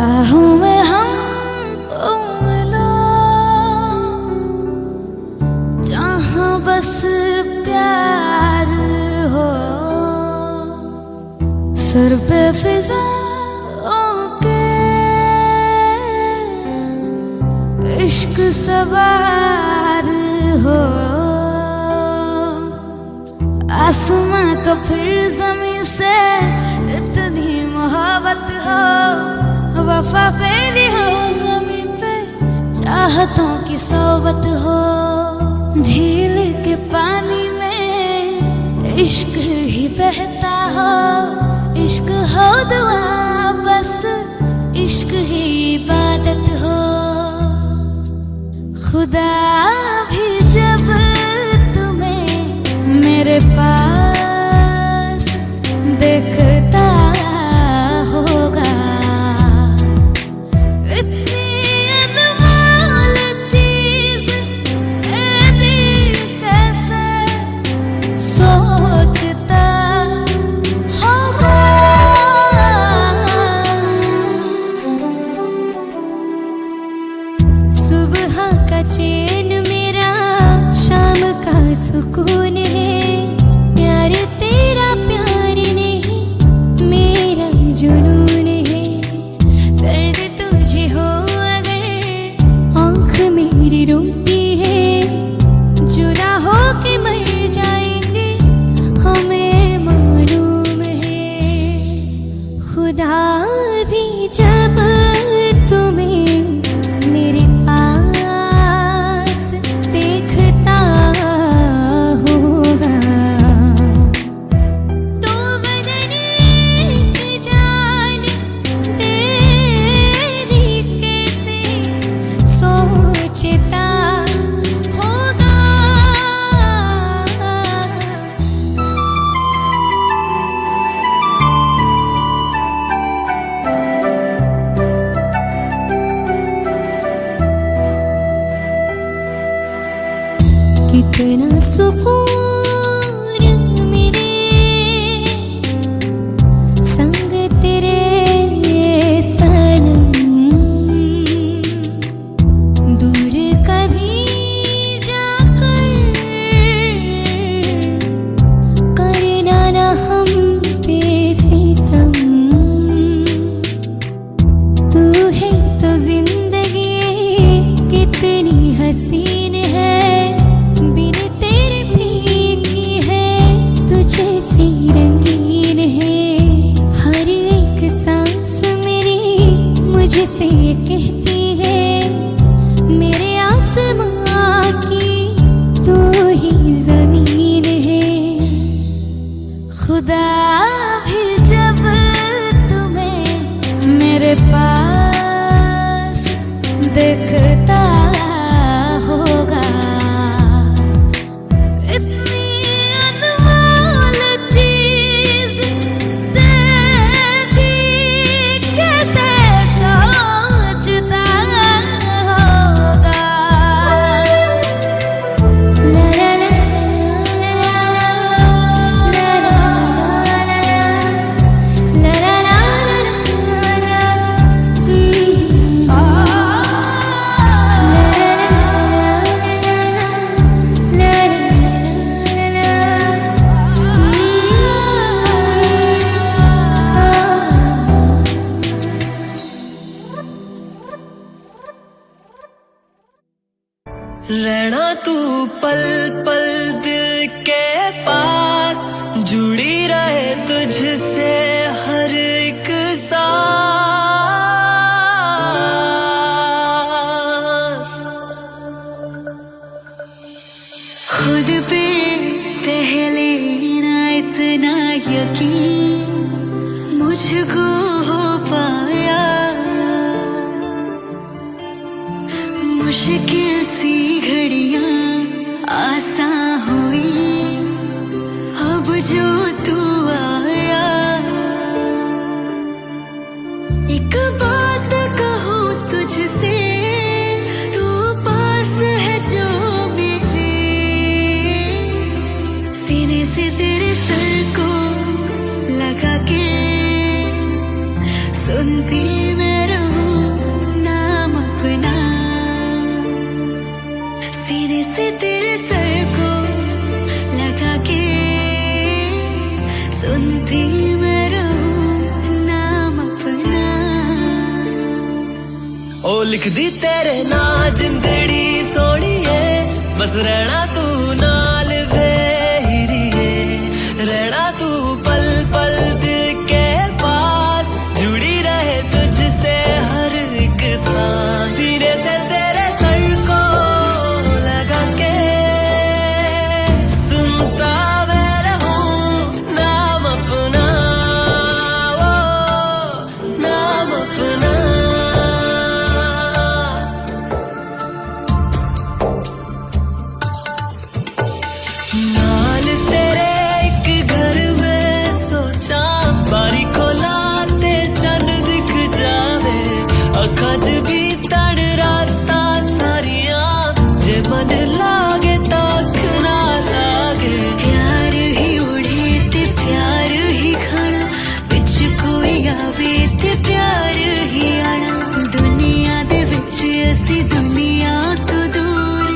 राहों में हमको मिलो जहाँ बस प्यार हो, सर पे फिजाओं के इश्क सवार हो, आसमां का फिर ज़मीन से इतनी मोहब्बत हो, वफा फैली हो ज़मीन पे चाहतों की सोबत हो, झील के पानी में इश्क ही बहता हो, इश्क हो दुआ बस इश्क ही इबादत हो। खुदा भी जब तुम्हें मेरे पास देखता होगा, इतनी अनमोल चीज दिल कैसे सोचता होगा। सुबह का चैन मेरा शाम का सुकून है, प्यार तेरा प्यार नहीं मेरा जुनून है। दर्द तुझे हो अगर आँख मेरी रोती है, जुदा हो के मर जाएंगे हमें मालूम है। खुदा भी जब तुम्हें मेरे पास देखता होगा, तो बदने की जान तेरी कैसे सोचता होगा। कितना सुकून मेरे संग तेरे सनम, दूर कभी जाकर करना ना हम पे सितम। तू है तो जिंदगी कितनी हसीन है, बिन तेरे फीकी है तुझसे रंगीन है। हर एक सांस मेरी मुझसे कहती है, मेरे आसमां की तू ही जमीन है। खुदा भी जब तुम्हें मेरे पास देखता होगा, इतनी अनमोल चीज दी कैसे सोचता होगा। ला ला ला ला ला ला रहना तू पल पल दिल के पास, जुड़ी रहे तुझसे हर एक सांस। खुद पे पहले ना इतना यकीन मुझको हो पाया, मुश्किल सी घड़ियां आसान हुई अब जो तू आया। एक बात कहूँ तुझसे, तू पास है जो मेरे, सीने से तेरे सर को लगा के सुनती मैं रहूं। ओ लिख दी तेरे ना जिंदड़ी सोड़िए बस रहना तू नाल भेरिए रहना तू पल पल दिल के पास जुड़ी रहे तुझसे हर एक सांस सीने से तेरे सर को लगा के सुनता मैं रहूं नाम अपना वो नाम अपना नाल तेरे एक घर में सोचा बारी खोलाते चंद दिख जावे अखा च भी तड़ राता सारिया जे मन लागे तो अख ना लागे प्यार ही उड़े ते प्यार ही खाना बिच कोई आवे ते प्यार ही आना दुनिया दे विच असी दुनिया तो दूर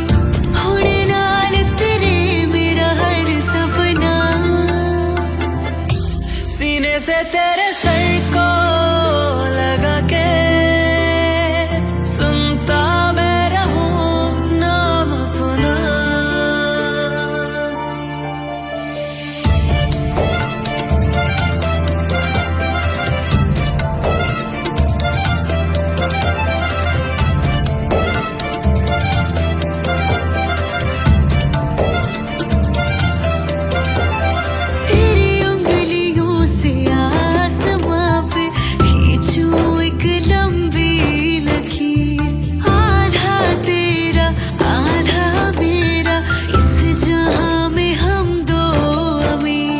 होने नाल तेरे मेरा हर सपना सीने से तेरे सर को लगा के सुनता मैं रहूं नाम अपना तेरी उंगलियों से आसमां पे खींचूं एक लंबी लकीर आधा तेरा आधा मेरा इस जहां में हम दो अमीर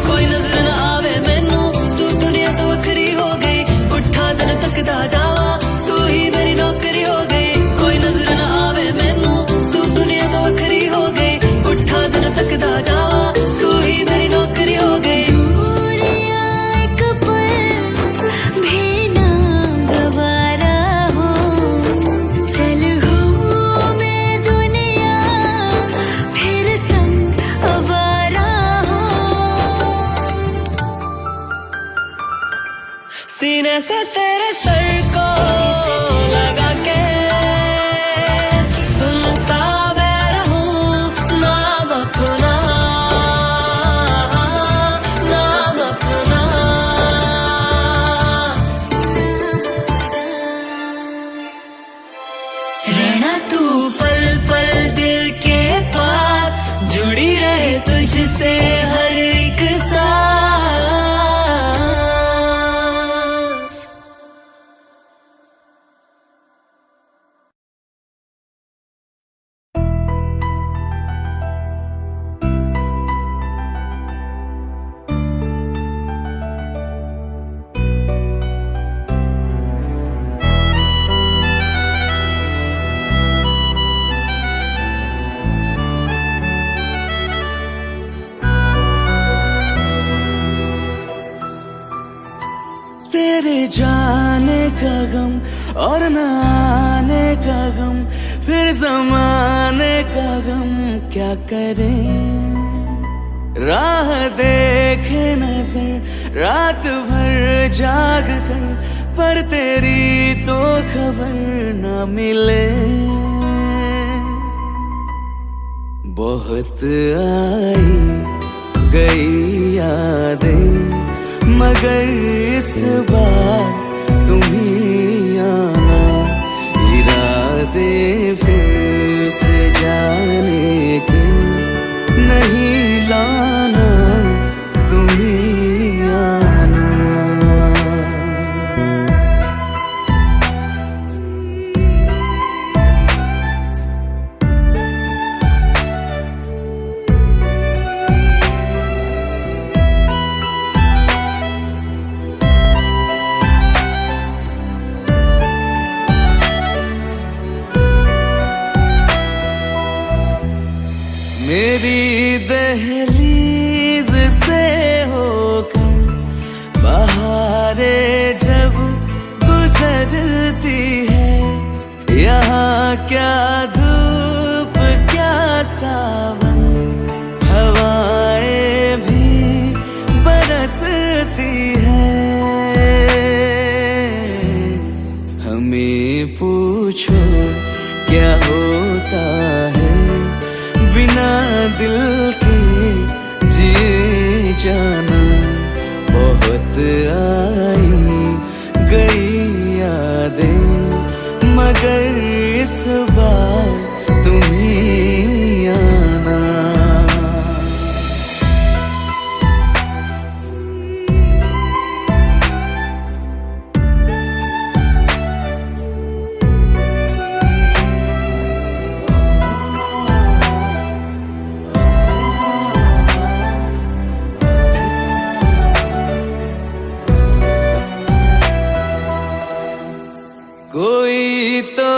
कोई नजर न आवे मैनू तू दुनिया तो वखरी हो गई उठा दिन तकदा जावा तू ही मेरी नौकरी हो गई कोई नजर न आवे मैनू तू दुनिया तो वखरी हो गई उठा दिन तकदा जावा तू ही मेरी नौकरी हो गई दूरिया एक पल भी ना गवारा हो चल घूमे दुनिया फिर संग आवारा हो सीने से तेरे सर को लगा के सुनता मैं रहूं नाम अपना नाम अपना रहना तू पल पल दिल के पास जुड़ी रहे तुझसे हर एक सांस तेरे जाने का गम और न आने का गम फिर जमाने का गम क्या करें राह देखे नजर रात भर जाग कर पर तेरी तो खबर न मिले बहुत आई गई यादें मगर इस बार तुम ही आना इरादे फिर से जाने के नहीं लाना तुम ही आना मेरी दहलीज से होकर बहारें जब गुजरती है यहाँ क्या धूप क्या सावन हवाएं भी बरसती है हमें पूछो क्या होता है बिना दिल के जिए जाना। बहुत आई गई यादें मगर इस बार तुम ही आना। कोई तो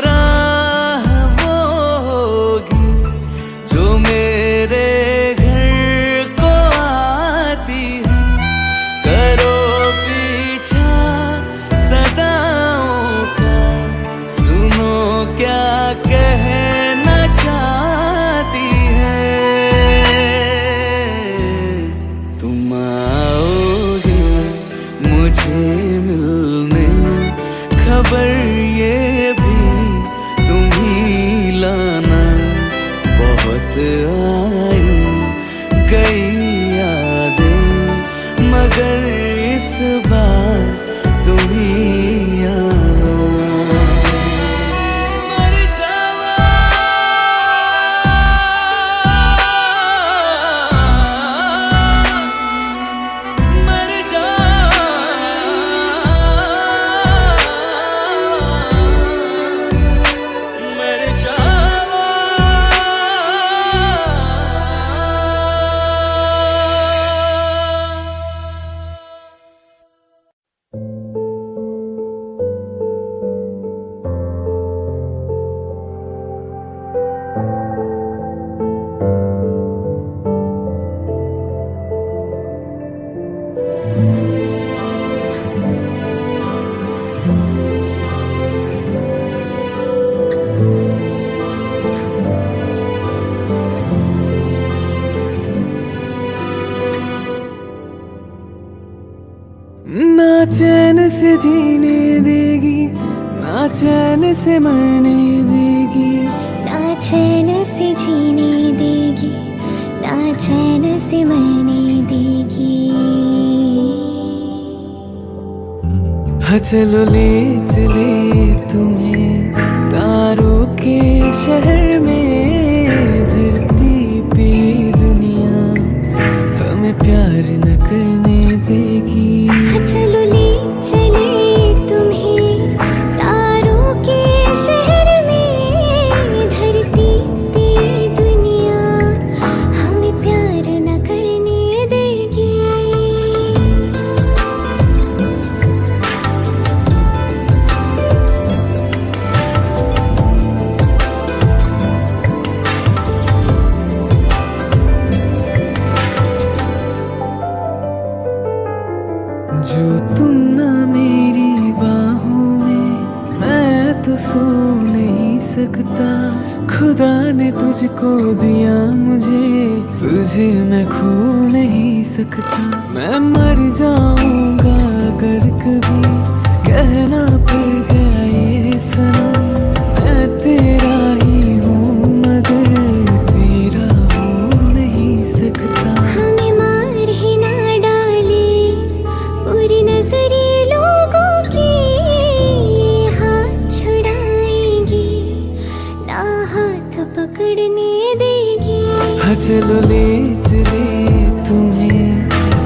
राह वो होगी जो मेरे घर को आती है। करो पीछा सदाओं का, सुनो क्या कहना चाहती है। तुम आओगे मुझे मिलने, खबर ये भी तुम ही लाना। बहुत आई गई यादें मगर इस बार तुम ही आना। मर जावा मर जा ना चैन से जीने देगी, ना चैन से मरने देगी। ना चैन से जीने देगी, ना चैन से मरने देगी। हाँ चलो ले चले तुम्हें तारों के शहर में। धरती पे दुनिया हमें प्यार न करने देगी। चलो ले चले तुम्हें तारों के शहर में। धरती पे दुनिया हमें प्यार न करने देगी। जो तुम ना मेरी बाहों में, मैं तो सो नहीं सकता। खुदा ने तुझको दिया मुझे, तुझे मैं खो नहीं सकता। मैं मर जाऊंगा अगर कभी कहना पड़ गया ये सनम। मैं तेरा ही हूँ मगर तेरा हो नहीं सकता। हमें मार ही ना डाले बुरी नजरी लोगों की। हाथ छुड़ाएगी ना हाथ पकड़ने देगी। हाँ चलो ले चले तुम्हें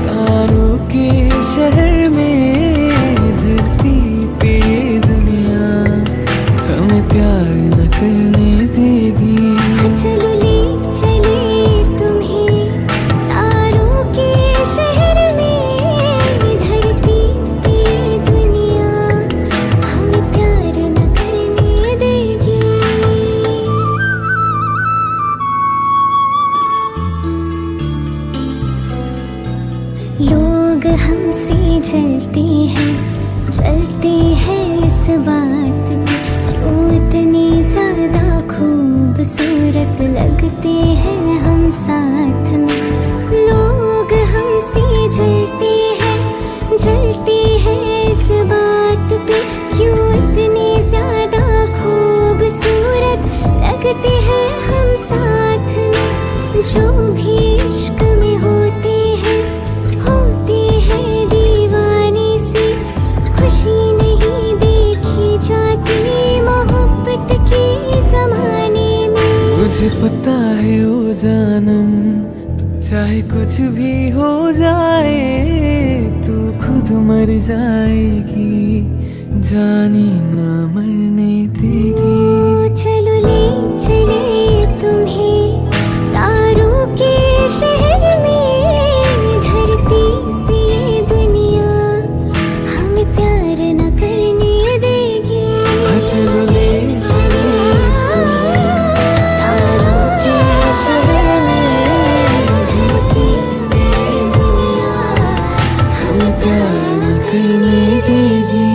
तारों के शहर में। धरती पे दुनिया हमें प्यार न करने देगी। चलो ले चले तुम्हें तारों के शहर में। धरती पे दुनिया हमें प्यार न करने देगी। लोग हमसे जलते हैं इस बात पे। क्यों इतनी ज्यादा खूबसूरत लगते हैं हम साथ में। लोग हमसे जलते हैं इस बात पे। क्यों इतनी ज्यादा पता है ओ जानम, चाहे कुछ भी हो जाए तू खुद मर जाएगी, जानी ना मरने देगी। चलो ले चले तुम्हें तारों के शहर में, धरती पे ये दुनिया हमें प्यार न करने देगी। चलो ले चले तारों के शहर में, धरती पे ये दुनिया हमें प्यार न करने देगी।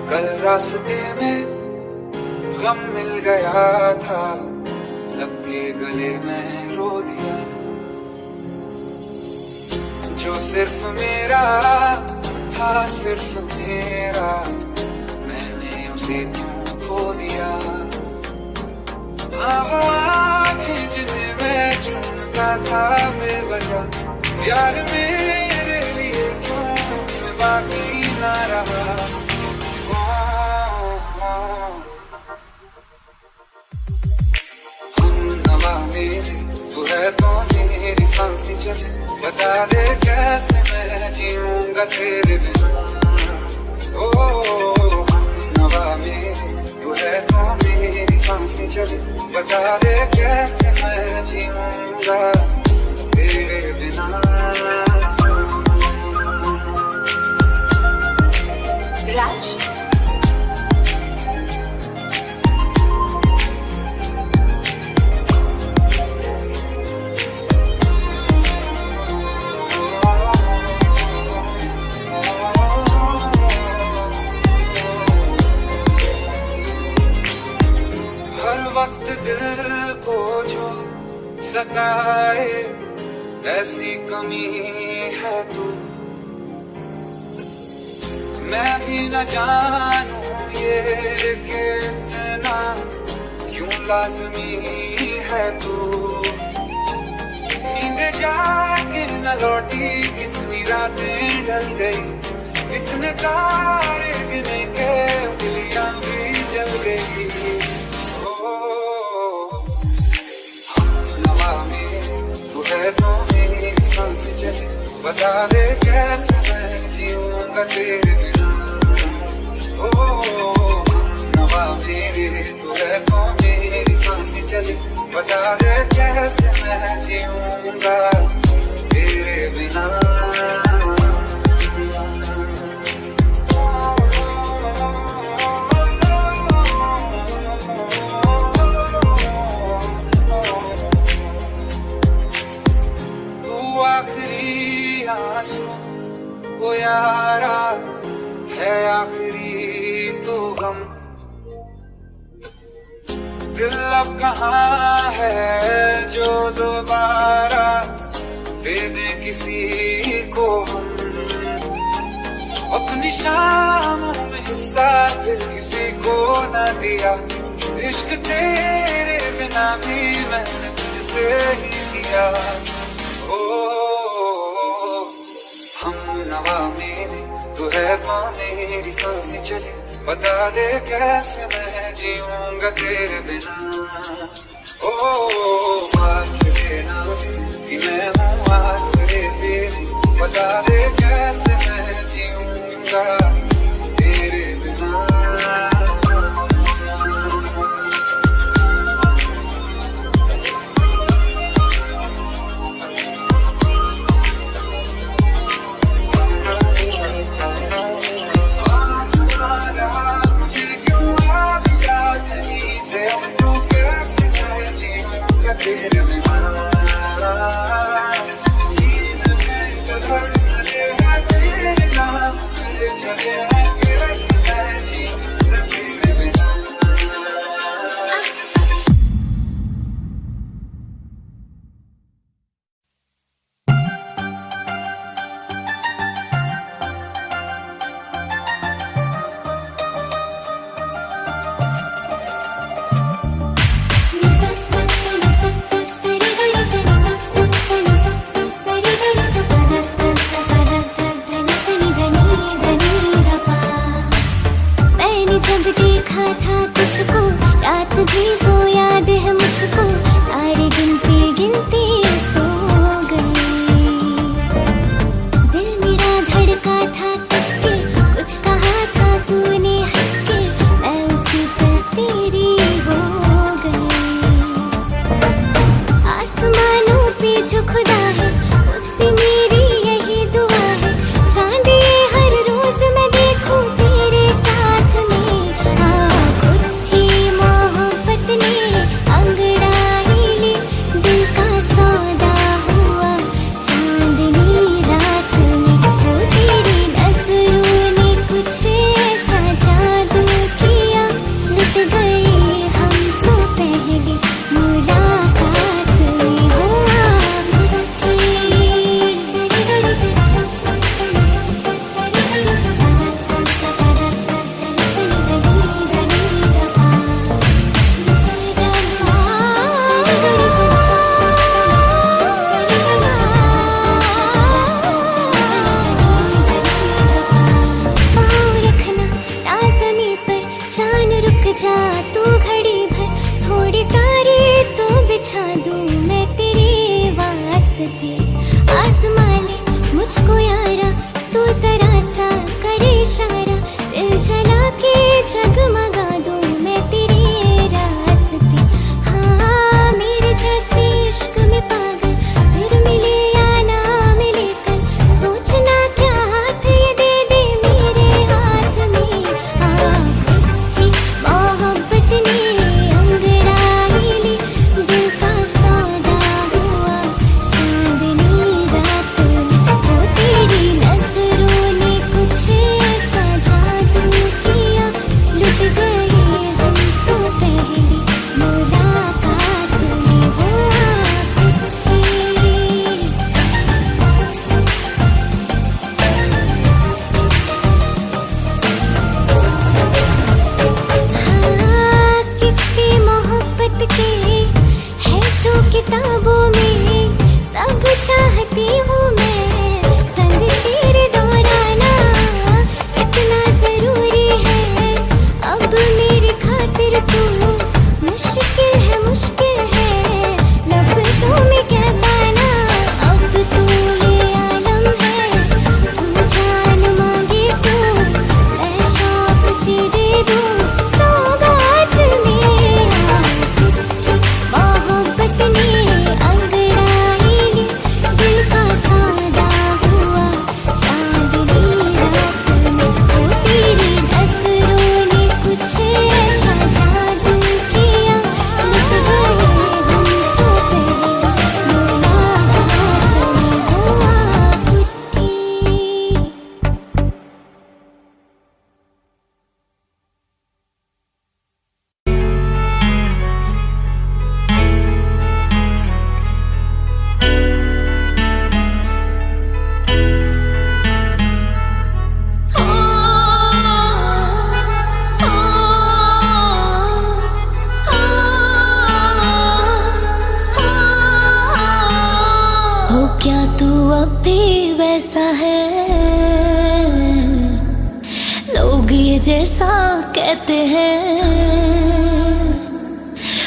कल रास्ते में गम मिल गया था, लग के गले में रो दिया। जो सिर्फ मेरा था, सिर्फ मेरा, मैंने उसे क्यों खो दिया। हाँ वो आँखें जिन्हें मैं चूमता था बेवजह, प्यार मेरे लिए क्यों मैं बाकी ना रहा। तू है तो मेरी सांसें चले, बता दे कैसे मैं जीऊंगा तेरे बिना। ओ नवा मेरे, तू है तो मेरी सांसें चले, बता दे कैसे मैं जीऊंगा तेरे बिना। राज, वक्त दिल को जो सताए, ऐसी कमी है तू। मैं भी न जानू ये कितना क्यों लाजमी है तू। नींद जाके न लौटी, कितनी रातें ढल गई, कितने तारे गिने के उंगलियां भी जल गई। तो मेरी सांसें चले, बता दे कैसे मैं जीऊंगा तेरे बिना। ओ नवा मेरे, तू है तो मेरी सांसें चले, बता दे कैसे मैं जीऊंगा तेरे बिना। आखिरी आंसू वो यारा है, आखिरी तो गम। दिल अब कहाँ है जो दोबारा दे दे किसी को हम। अपनी शामों में हिस्सा दिल किसी को न दिया, इश्क तेरे बिना भी मैंने तुझसे ही किया। ओ हम नवा मेरे, तू है तो मेरी सांसें चले, बता दे कैसे मैं जीऊंगा तेरे बिना। ओ आसरे ना कि मैं हूँ आसरे तेरी, बता दे कैसे मैं जीऊंगा तेरे बिना। वैसा है, लोग ये जैसा कहते हैं।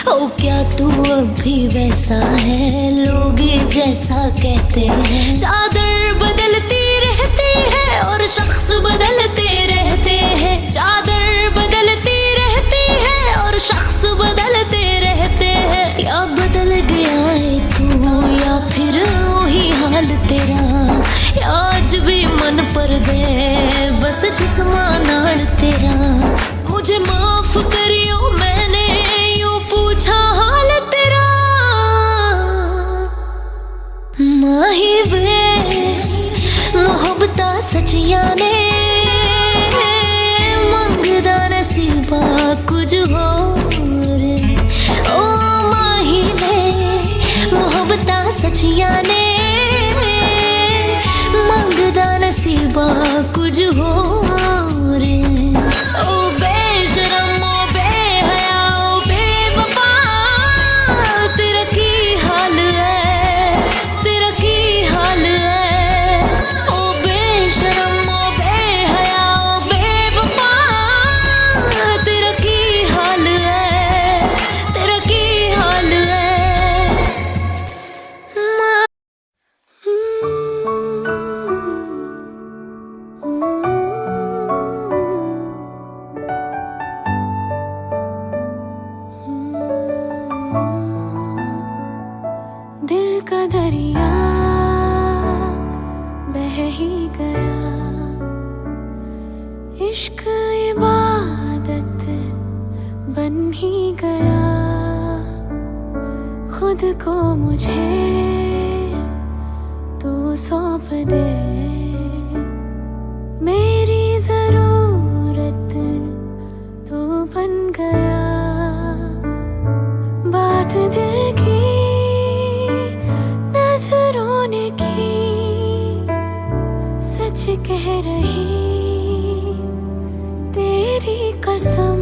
ओ क्या तू अभी वैसा है, लोग ये जैसा कहते हैं। चादर बदलती रहती है और शख्स बदलते रहते हैं। चादर बदलती रहती है और शख्स बदलते रहते हैं। या बदल गया है तू या फिर वही हाल तेरा, या आज भी मन पर दे बस जिस्माना तेरा। मुझे माफ करियो मैंने यूं पूछा हाल तेरा। माही वे मोहब्बता सचिया ने मंगदा नसीबा कुछ होर। ओ माही वे मोहब्बता सचिया ने मंगदा नसीबा कुछ होर। ओ बेशरम ओ बेहया ओ बेवफा, तेरा की हाल है, तेरा की हाल है। ओ बेशरम ओ बेहया ओ बेवफा, तेरा की हाल है, तेरा की हाल है। दिल का दरिया बह ही गया, इश्क इबादत बन ही गया। खुद को मुझे तू सौंप दे, मेरी जरूरत तू बन गया। बात दिल की नजरों ने की, सच कह रही तेरी कसम।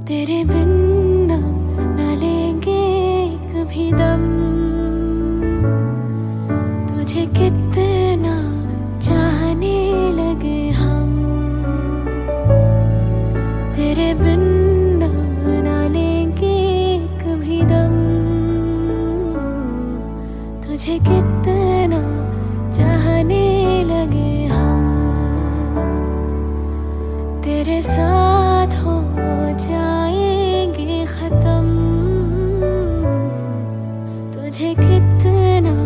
तेरे बिन न लेंगे कभी दम, तुझे कितना चाहने लगे हम। तेरे बिन न लेंगे कभी दम, तुझे कितना चाहने लगे हम। तेरे साथ हो जाएंगे खत्म, तुझे कितना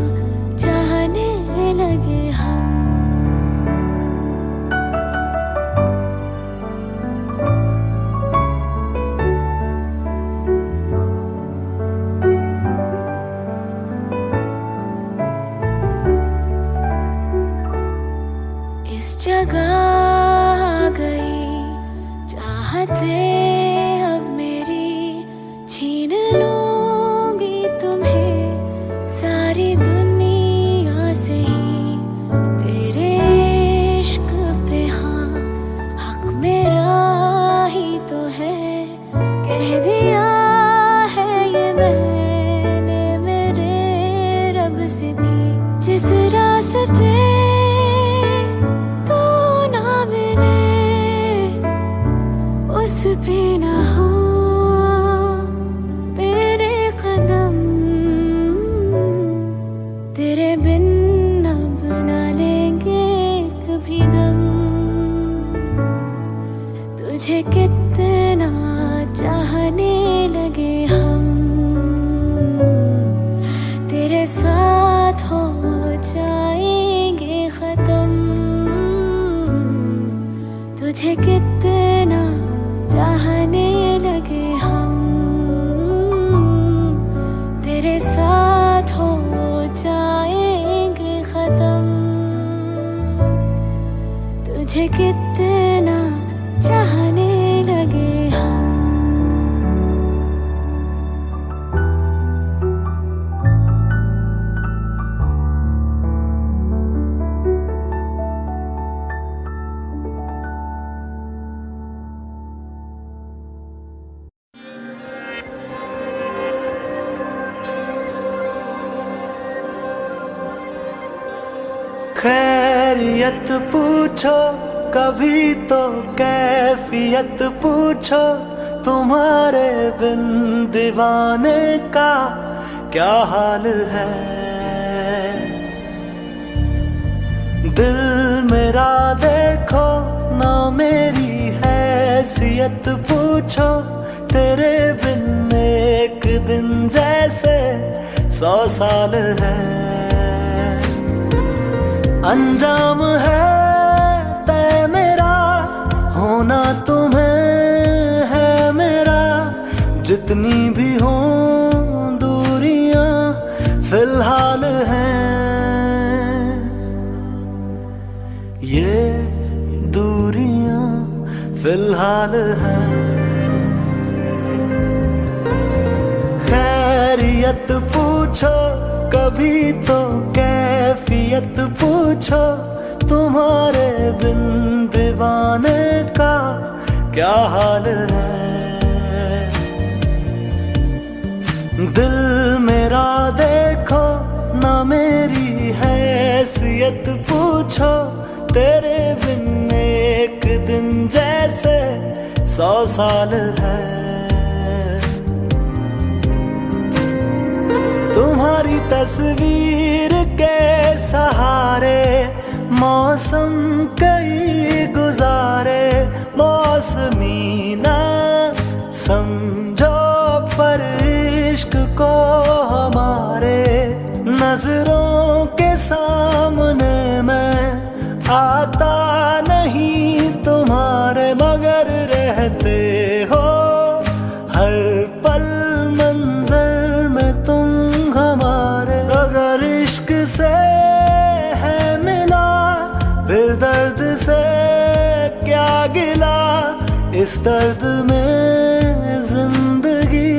चाहने लगे हम। इस जगह आ गई चाहते अब मेरी, छीन लूंगी तुम्हें सारी दुनिया से ही। तेरे इश्क पे हाँ हक मेरा ही तो है, कह दिया है ये मैंने मेरे रब से भी। जिस रास्ते उस पे ना हो मेरे कदम, तेरे बिन अब ना लेंगे कभी दम। तुझे कितना चाहने लगे हम, तेरे साथ हो जाएंगे खत्म। तुझे कितना चाहने लगे हम, तेरे साथ हो जाएंगे खत्म। तुझे कितना चाहने लगे हम। खैरियत पूछो कभी तो कैफियत पूछो, तुम्हारे बिन दीवाने का क्या हाल है। दिल मेरा देखो ना मेरी हैसियत पूछो, तेरे बिन एक दिन जैसे 100 साल है। अंजाम है तय मेरा, होना तुम्हें है मेरा, जितनी भी हो दूरियां फिलहाल हैं। ये दूरियां फिलहाल हैं। खैरियत पूछो कभी तो कैफियत पूछो, तुम्हारे बिन दीवाने का क्या हाल है। दिल मेरा देखो ना मेरी हैसियत पूछो, तेरे बिन एक दिन जैसे 100 साल है। तुम्हारी तस्वीर के सहारे मौसम कई गुजारे, मौसमी ना समझो पर इश्क को हमारे, नजरों के सामने मैं आता नहीं तुम्हारे, मगर रहते हो हर पल मंजर में तुम हमारे। अगर इश्क से है मिला फिर दर्द से क्या गिला, इस दर्द में जिंदगी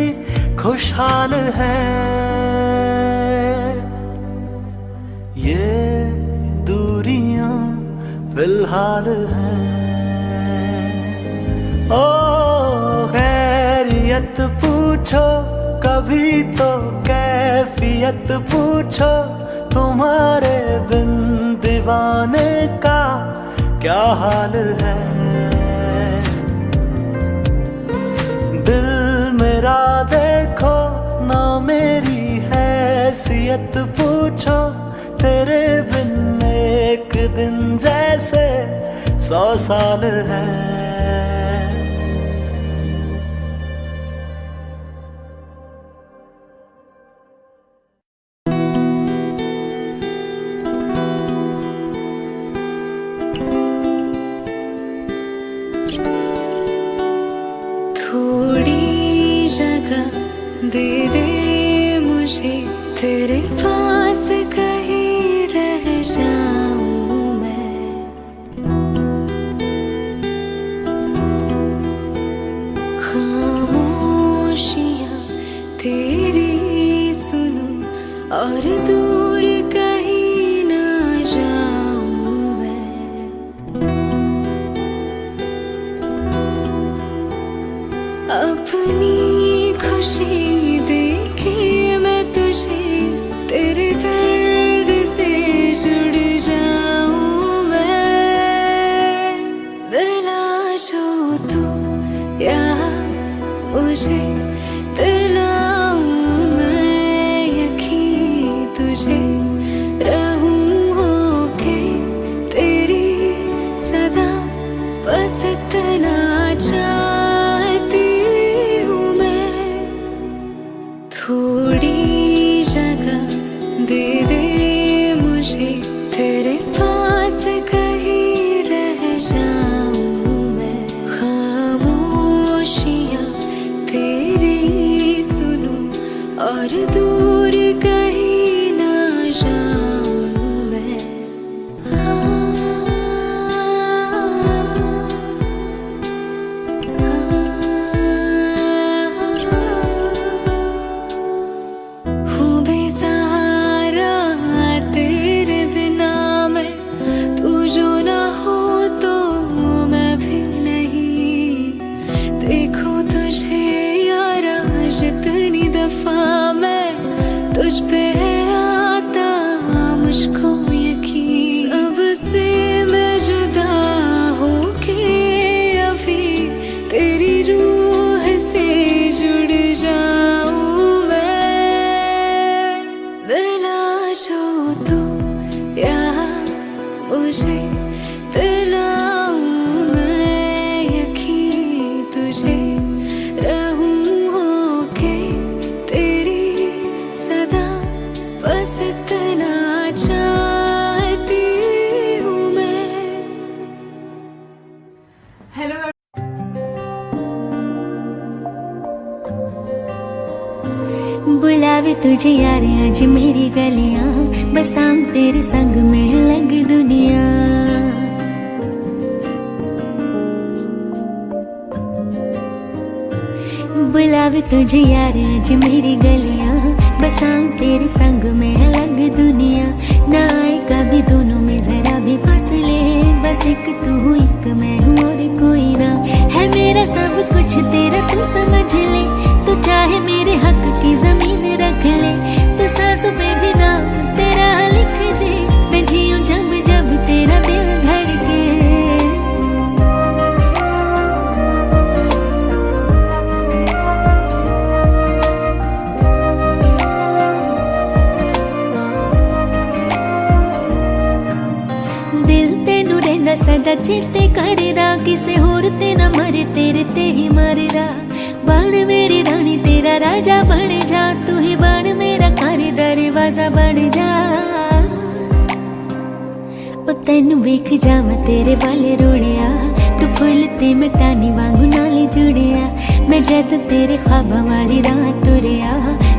खुशहाल है। ये दूरियां फिलहाल हैं। ओ खैरियत पूछो कभी तो कैफियत पूछो, तुम्हारे बिन दीवाने का क्या हाल है। दिल मेरा देखो ना मेरी हैसियत पूछो, तेरे बिन एक दिन जैसे 100 साल है। थोड़ी जगह दे दे मुझे, तेरे पास कहीं रह जाऊं मैं। खामोशियां तेरी सुनूं और दूर कहीं ना जाऊं मैं। अपनी खुशी देखे मैं तुझे, तेरे दर्द से जुड़ जाऊं मैं। मिला जो तू यहाँ मुझे दिलाऊं मैं यकीन तुझे, रहूं होके तेरी सदा, बस इतना चाहती हूँ मैं। थोड़ी जगह दे दे मुझे, तेरे पास कहीं रह जाऊं मैं। खामोशियां तेरी सुनूं और दूर कहीं ना जाऊं मैं। हूँ बेसहारा तेरे बिना मैं, तू जो ना हो तो मैं भी नहीं। देखो तुझे यारा जितनी दफा मैं तुझ पे आता मुझको यकीन। तुझे दिलाऊं मैं यकीन, तुझे रहूं होके तेरी सदा, बस इतना चाहती हूँ मैं। हेलो बुलावे तुझे यार आज मेरी गलियां, बसाऊं तेरे संग में लग दुनिया। बुलावे तुझे यार आज मेरी गलियां, बसाऊं तेरे संग में लग दुनिया। ना आए कभी दोनों में जरा भी फासले, बस एक तू एक मैं हूँ और कोई ना। है मेरा सब कुछ तेरा तू समझ ले, तू चाहे मेरे हक की जमीन रख ले। तू सांसों पे भी नाम तेरा लिख दे, मैं जीऊं जब जब तेरा दिल धड़के। दिल तेनू रहना सदा चेते करदा, किसे होर ते ना मरे तेरे ते ही मरदा। बन मेरी रानी तेरा राजा बन जा, तू ही बन मेरा खाने दरवाजा बन जा। ओ तेनू वेख जावा तेरे वाले रोड़िया, तू फुल ते मिटानी वांगू नाले जुड़िया। मैं जद तेरे ख्वाबां वाली राह तुरिया,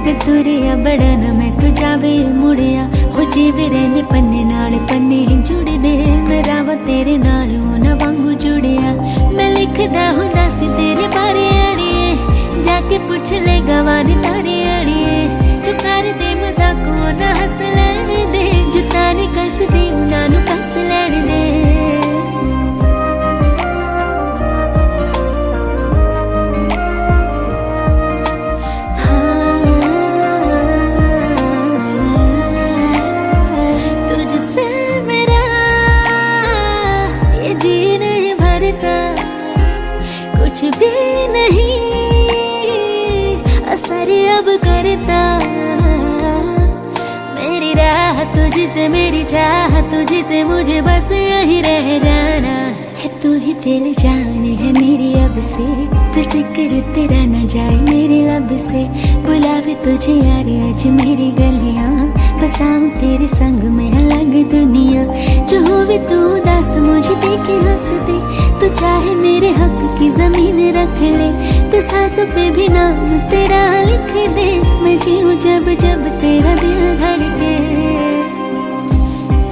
मैं तुरिया बड़ा ना मैं तू जावे मुड़िया। हो जीवे रहंदे पन्ने नाल पन्ने ही जुड़दे, मैं रावा तेरे नाल होना वांगू जुड़िया। मैं लिखदा हुंदा सी तेरे बारे अड़िए, जाके पूछ ले गवानी तारे अड़िए। जो कर दे मजाक ना हस लैण दे, जुता नी कस दे उन्हां नू कस लैण दे। तुझसे मेरा ये जी नहीं भरता, कुछ भी नहीं असर अब करता। मेरी राह तुझसे मेरी चाह तुझसे, मुझे बस यही रह जाना है। तू ही दिल जान है मेरी अब से, फिक्र तेरा न जाए मेरे लब से। बुलावे तुझे यार आज मेरी गलियां, बसाऊं तेरे संग में अलग दुनिया। जो होवे तू उदास मुझे देखे हंस दे, तू चाहे मेरे हक की जमीन रख ले। तू सांसों पे भी नाम तेरा लिख दे, मैं जीऊं जब जब तेरा दिल धड़के।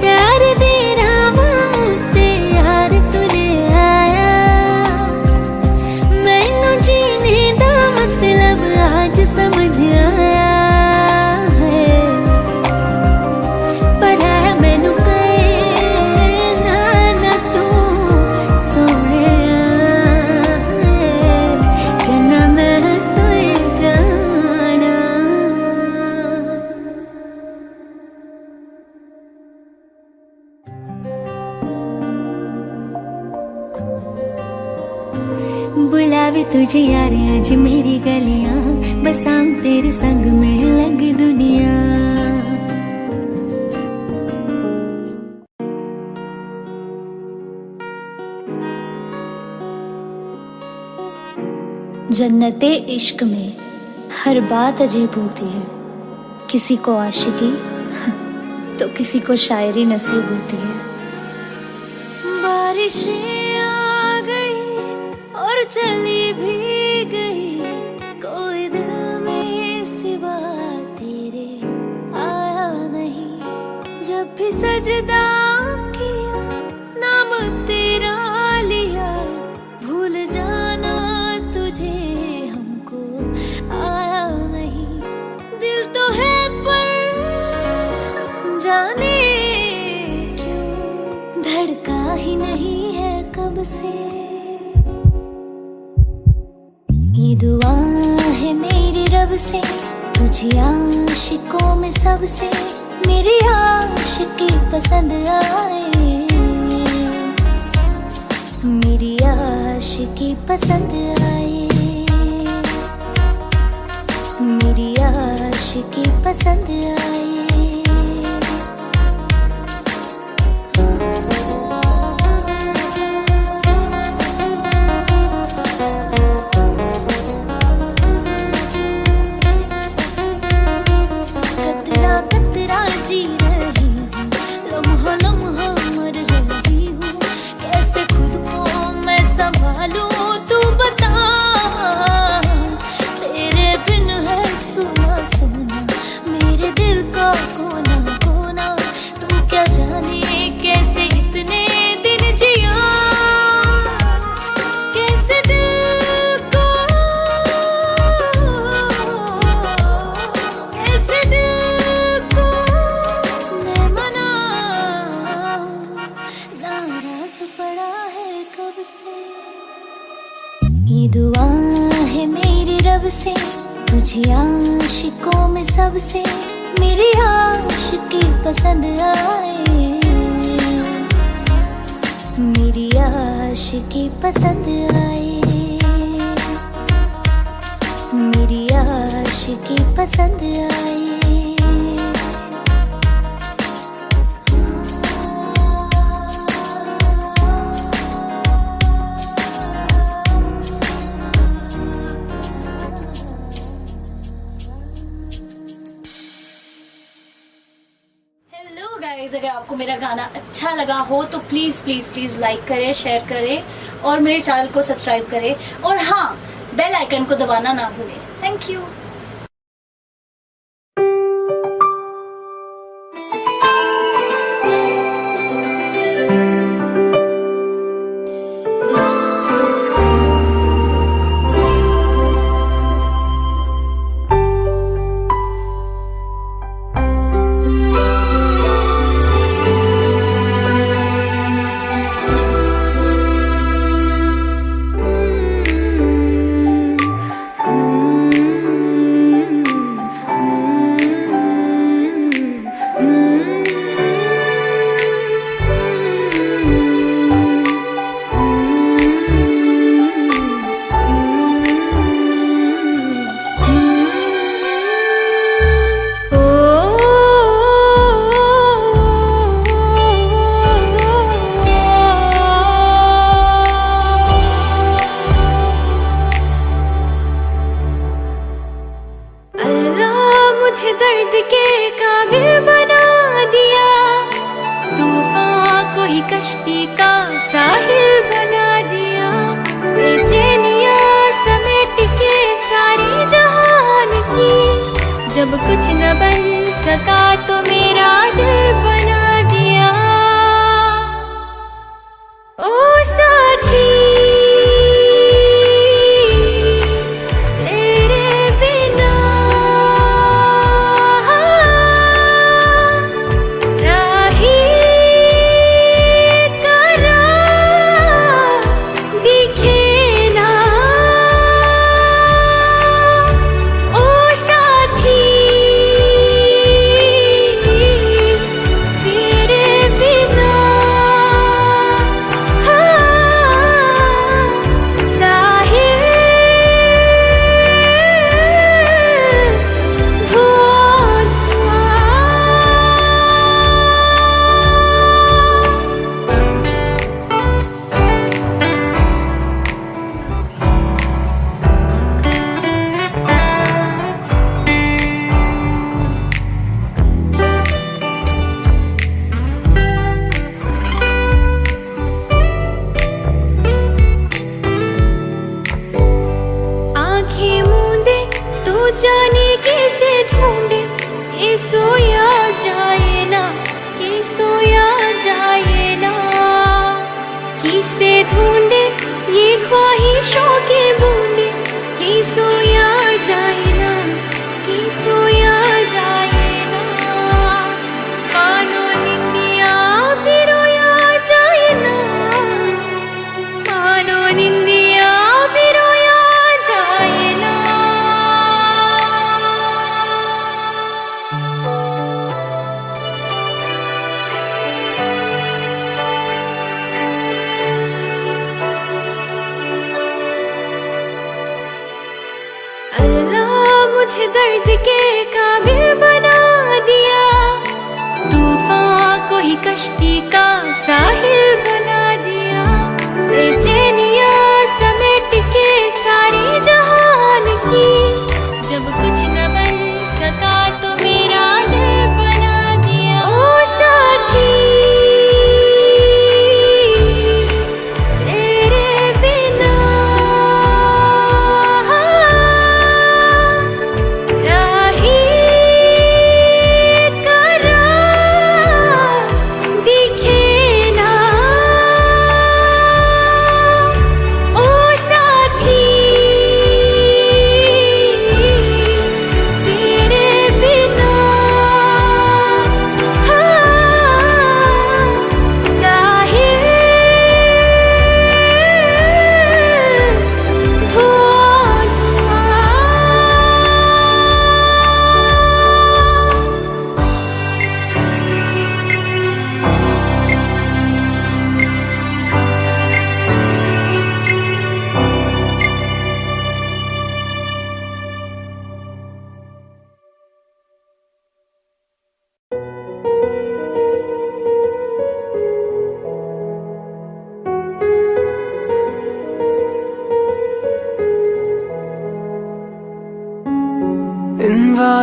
प्यार दे रहा ते यार तूने आया, मैनू जीने दा मतलब आज समझ आया है। पर है मैनू कहे ना तू सोने जना मैं तुझे जाना। बुलावे तुझे यार आज मेरी गलियां, बसाऊं तेरे संग में लग दुनिया। जन्नते इश्क में हर बात अजीब होती है, किसी को आशिकी तो किसी को शायरी नसीब होती है। बारिशें आ गई और चली भी गई, कोई दिल में सिवा तेरे आया नहीं। जब भी सजदा किया नाम तेरा लिया, भूल जाना तुझे हमको आया नहीं। दिल तो है पर जाने क्यों धड़का ही नहीं है कब से। ये दुआ है मेरी रब से, तुझे आशिकों में सबसे मेरी आशिकी पसंद आए, मेरी आशिकी पसंद आए, मेरी आशिकी पसंद आए। मुझे आशिकों में सबसे मेरी आशिकी पसंद आए, मेरी आशिकी पसंद आए, मेरी आशिकी पसंद आए। हेलो गाइस, अगर आपको मेरा गाना अच्छा लगा हो तो प्लीज प्लीज प्लीज लाइक करें, शेयर करें और मेरे चैनल को सब्सक्राइब करें, और हाँ, बेल आइकन को दबाना ना भूलें। Thank you. दर्द के काबिल बना दिया, तूफान को ही कश्ती का साहिल बना दिया, बेचैनिया समेट के सारी जहान की, जब कुछ न बन सका तो मेरा दिल बना दिया। ओ साथी जाने कैसे ढूंढे ये सोया जाए ना, ये सोया जाए ना, किसे ढूंढे ये ख्वाहिशों की बूंदे, ये सोया जाए ना, ये सोया जाए ना, मानो निंदिया भी रोया जाए ना, मानो निंदिया भी रोया जाए ना। मुझे दर्द के काबिल बना दिया, तूफान को ही कश्ती का साहिल बना दिया, बेचैनिया समेट के सारी जहान की, जब कुछ न बन सका तो मेरा दिल बना दिया। ओ साथी तेरे बिना दिखे ना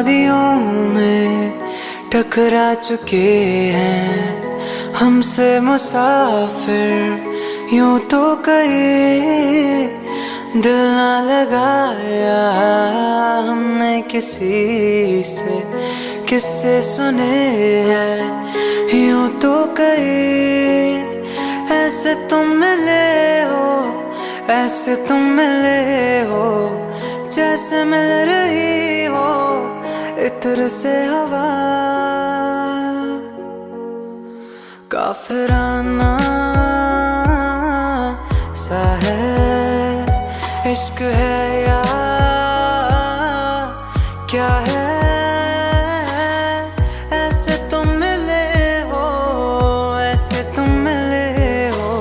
वादियों में टकरा चुके हैं हमसे मुसाफिर यूं तो कहे दिल ना लगाया हमने किसी से किससे सुने हैं यूं तो कहे ऐसे तुम मिले हो ऐसे तुम मिले हो जैसे मिल रही हो इत्र से हवा काफिराना सा है इश्क है या क्या है ऐसे तुम मिले हो ऐसे तुम मिले हो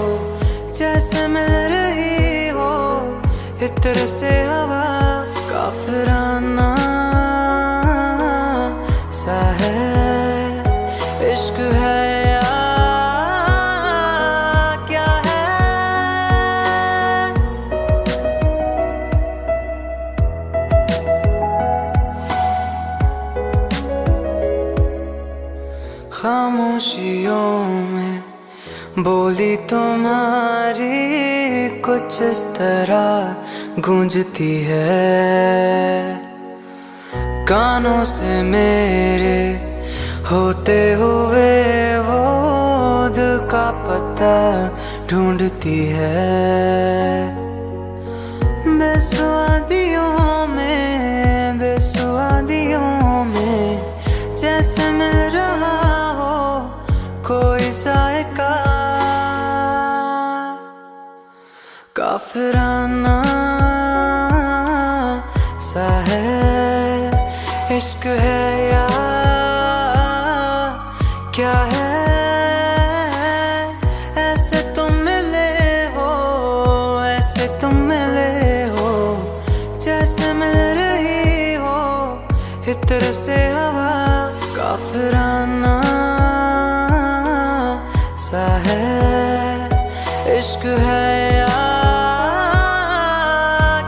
जैसे मिल रही हो इत्र से हवा काफिराना सा है इश्क है खामोशियों में बोली तुम्हारी कुछ इस तरह गूंजती है कानों से मेरे होते हुए वो दिल का पता ढूंढती है बेसुआदियों में जैसे मिल रहा कोई जायका काफिराना सा है इश्क है या क्या है ऐसे तुम मिले हो ऐसे तुम मिले हो जैसे मिल रही हो इत्र से हवा काफिराना सा है इश्क है या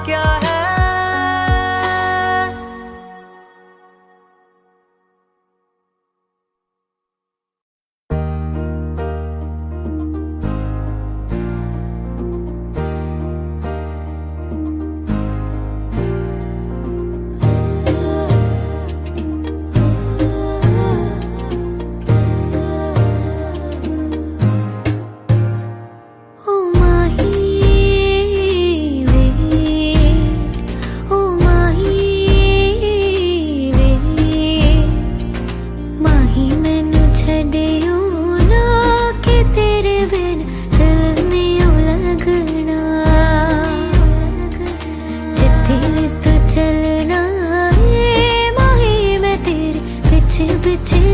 क्या है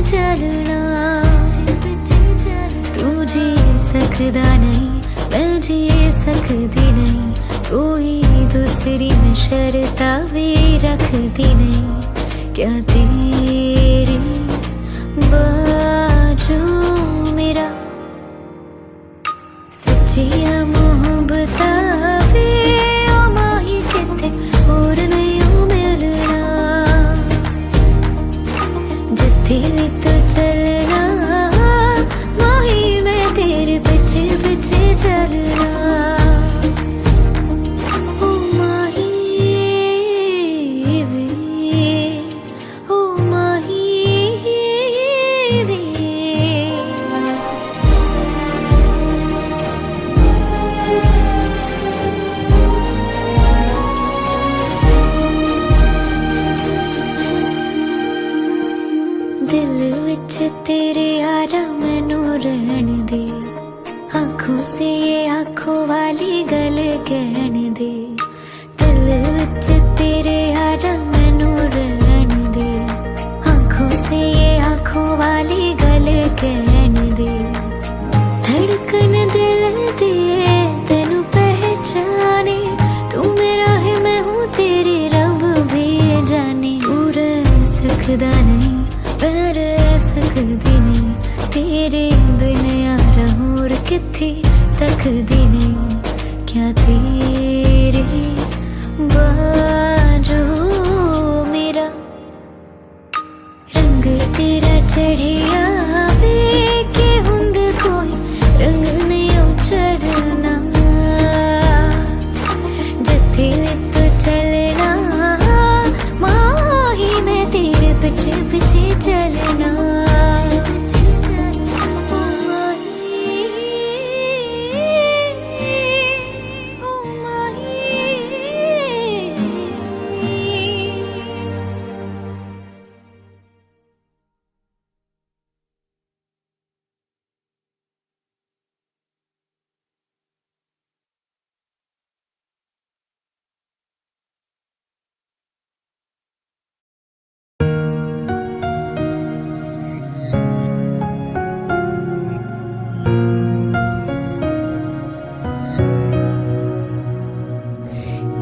चलना तू जी सकदा नहीं मैं जी सकदी नहीं कोई दूसरी में शर्ता भी रखती नहीं क्या तेरी बाजू मेरा सच्चिया मोहब्बत वे ओ माही किते और नहीं मिलना जिथे भी तो चलना माही मैं तेरे पीछे पीछे चलना ओ माही वे ओ माही वे दिल विच तेरे यारा मैनू रहन दे आँखों से ये आँखों वाली गल कहन दे दिल विच तेरे यारा मैनू रहन दे आँखों से ये आँखों वाली गल कहन दे धड़कन दिल दे तेनू पहचाने तू मेरा है मैं हूँ तेरी रब भी जाने तू रह सकदा नहीं पर सकदी नहीं तेरे बिन यार होर किथे तकदी नहीं क्या तेरे बाजू मेरा चढ़िया वे के हुंद कोई रंग नहीं चढ़ना जथे तो चलना माही मैं तेरे पीछे पीछे चलना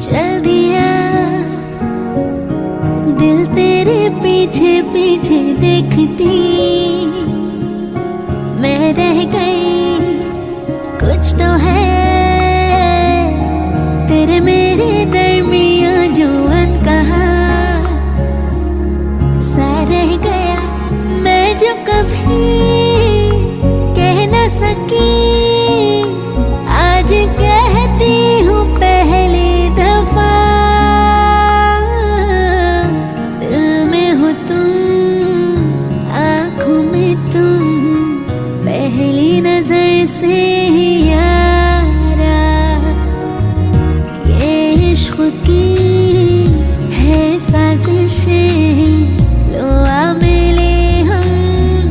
चल दिया दिल तेरे पीछे पीछे देखती मैं रह गई कुछ तो है तेरे मेरे दरमियां जो अनकहा सा रह गया मैं जो कभी कह न सकी आज कहती हूँ पहली दफा दिल में हो तुम आँखों में तुम पहली नजर से ही यारा ये इश्क की है साजिशें लो आ मिले हम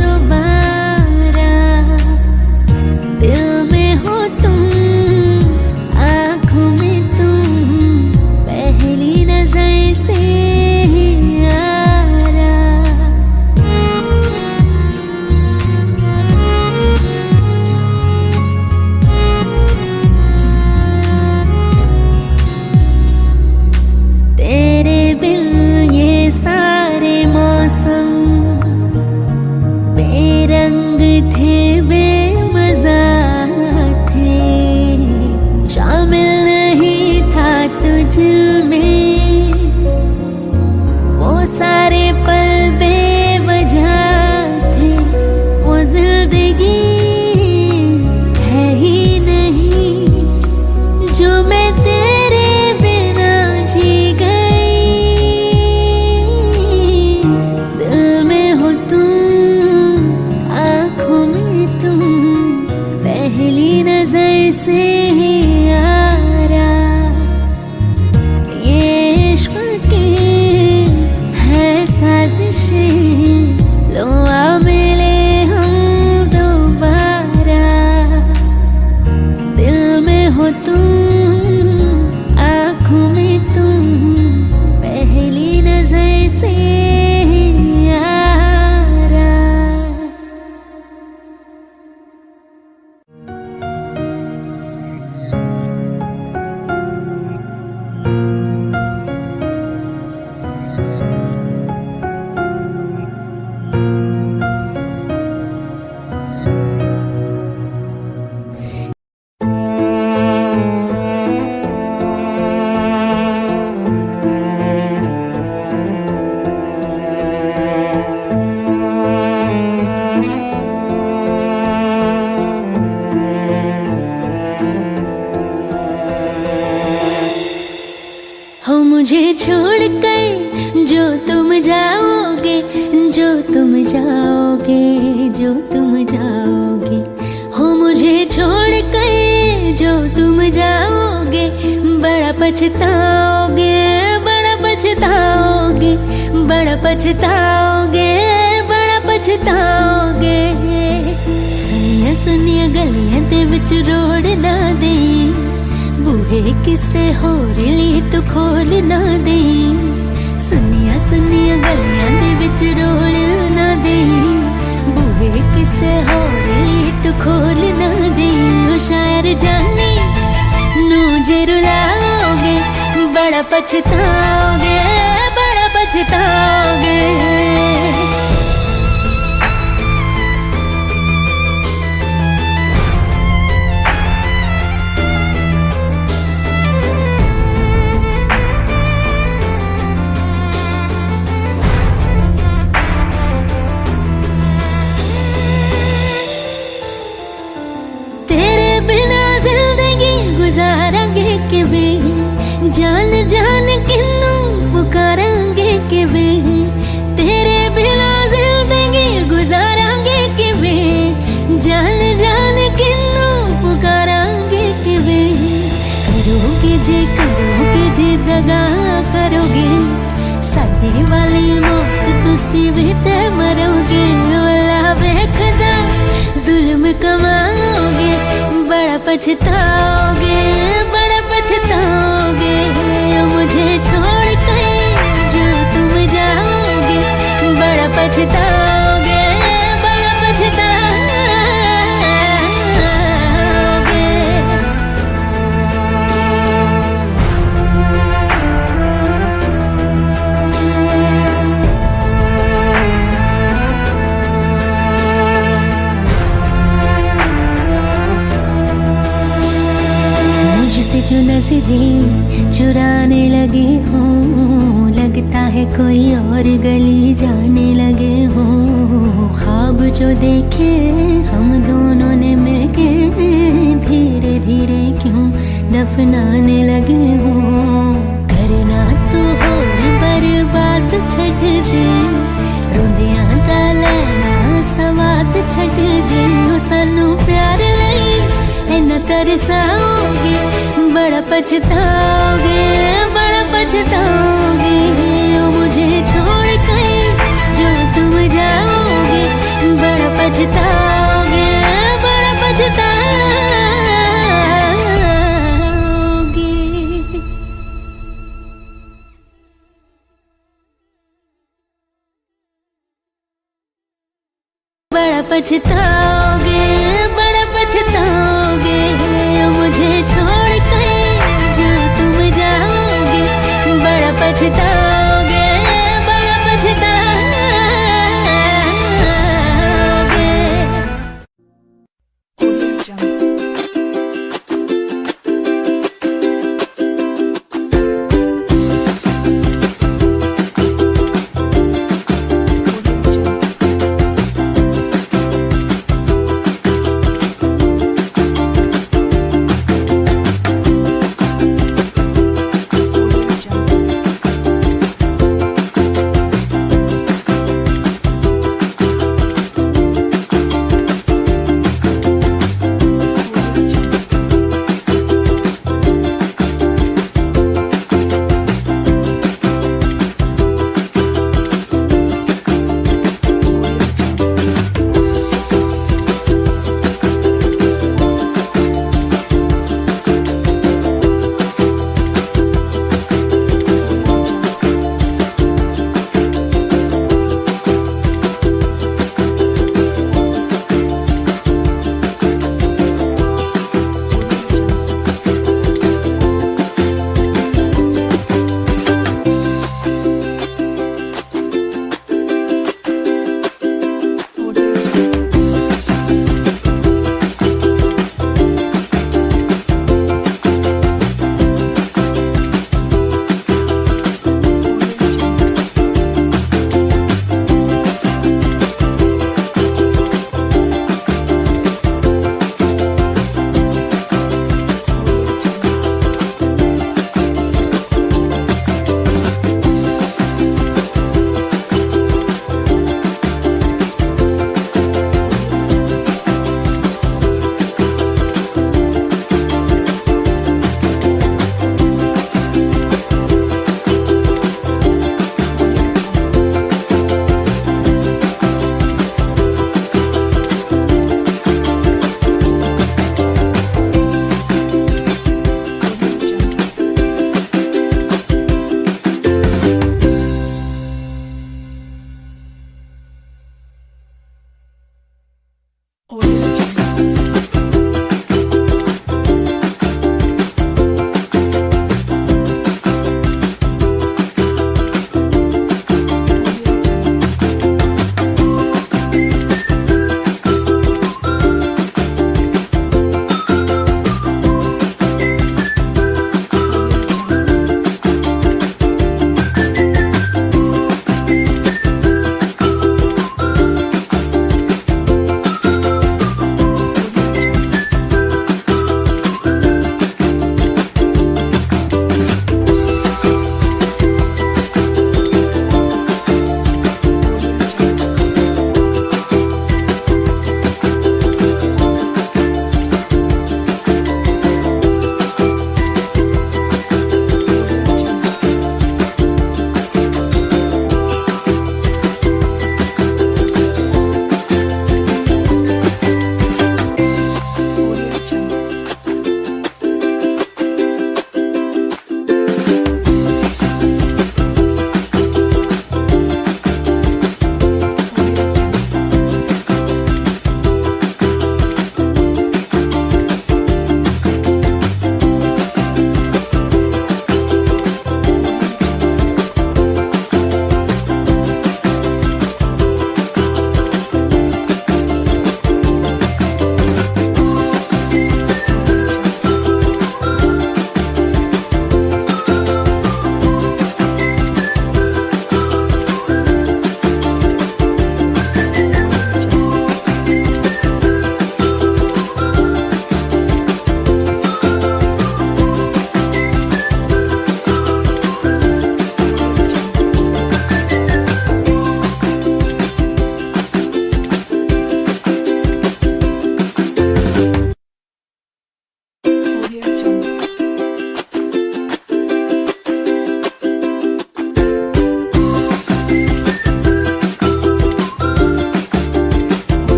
दोबारा दिल में हो तुम आँखों में तुम पहली नजर से ही यारा तेरे बिन ये सारे मौसम बेरंग थे बेमजा थे शामिल नहीं था तुझ में वो सारे पल बेवजह थे वो जिंदगी है ही नहीं जो मैं तेरे बिना जी गई दिल में हो तुम आँखों में तुम पहली नजर से ही यारा ये इश्क की है साजिशें लो आ मिले हम दोबारा दिल में हो तुम आँखों में तुम पहली नजर से ही यारा हो मुझे छोड़ कर जो तुम जाओगे जो तुम जाओगे जो तुम जाओगे हो मुझे छोड़ कर जो तुम जाओगे बड़ा पछताओगे बड़ा पछताओगे बड़ा पछताओगे बड़ा पछताओगे सुनिया सुनिया गलियां दे विच रोड़ ना दे बूहे किसे होर लिए तो खोल ना दे सुनिया सुनिया गलियां दे विच रोल ना दे बूहे किसे होर लिए तो खोल ना दे ओ शायर जानी नू जे रुलाओगे बड़ा पछताओगे बड़ा पछताओगे जे करोगे जे दगा करोगे साडे वाली मौत तुसी भी ते मरोगे वाला वेखदा जुल्म कमाओगे बड़ा पछताओगे मुझे छोड़ के जो तुम जाओगे बड़ा पछताओगे मुझसे जो नजरें चुराने लगे हो लगता है कोई और गली जाने लगे हो ख्वाब जो देखे हम दोनों ने मिलके धीरे धीरे क्यों दफनाने लगे हो करना तो हो बर्बाद छट दे रोंदियां दा लेना सवाद छट दे सानू प्यार लई इन्ना तरसाओगे बड़ा पछताओगे ओ मुझे छोड़ के जो तुम जाओगे बड़ा पछताओगे बड़ा पछताओगे ओ मुझे छोड़ के जो तुम जाओगे बड़ा पछताओगे Audio Jungle.